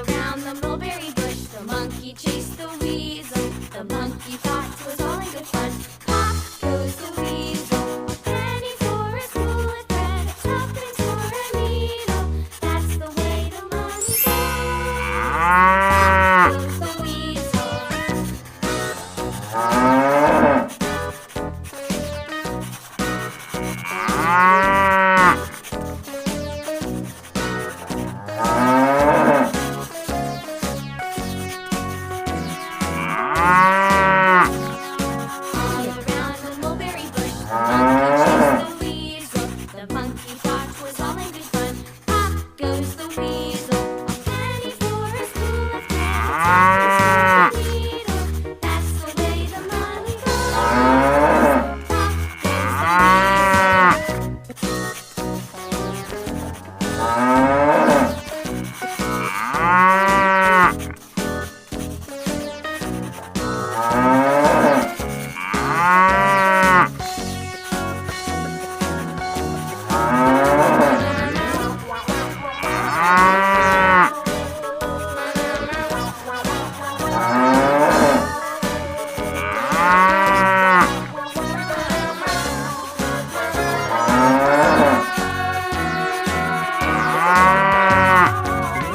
around the mulberry bush, the monkey chased the weasel. The monkey thought it was all in good fun. Pop goes the weasel, a penny for a spool of thread, tuppence for a needle. That's the way the money goes. Pop goes the weasel. All around the mulberry bush, the monkey chased the weasel. The monkey thought it was all in good fun. Pop goes the weasel, a penny for a spool of thread, tuppence for a needle. That's the way the money goes. Pop goes the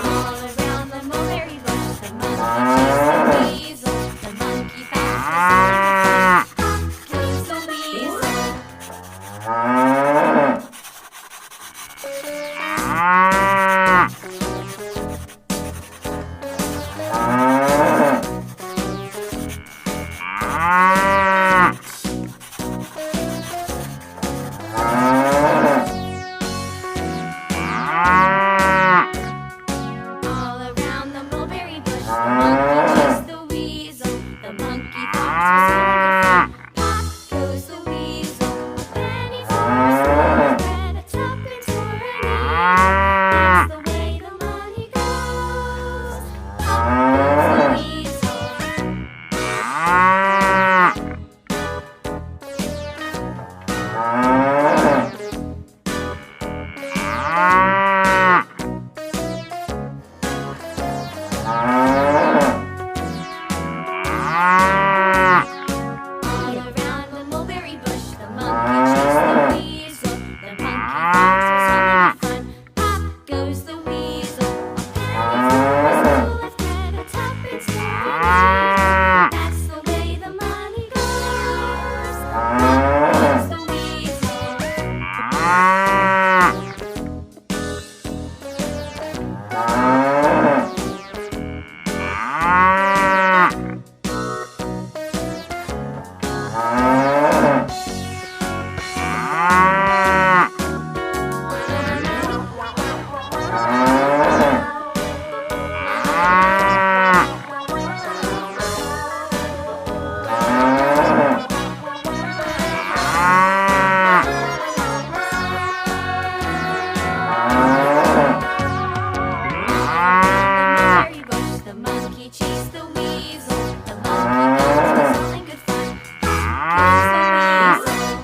All around the mulberry bush, the monkey chased the weasel. The monkey thought it was all in good fun. Pop goes the weasel. All around the mulberry bush, the monkey chased the weasel. The monkey thought it was all in good fun. Pop goes the weasel, a penny for a spool of thread, a tuppence for a needle. That's the way the money goes. Pop goes the weasel. All around the mulberry bush, the monkey chased the weasel. The monkey thought it was all in good fun. Pop goes the weasel, a penny for a spool of thread, a tuppence for a needle. That's the way the money goes. Pop goes the weasel. Mulberry bush, the monkey chased the weasel. The monkey thought it was all in good fun. Pop goes the weasel.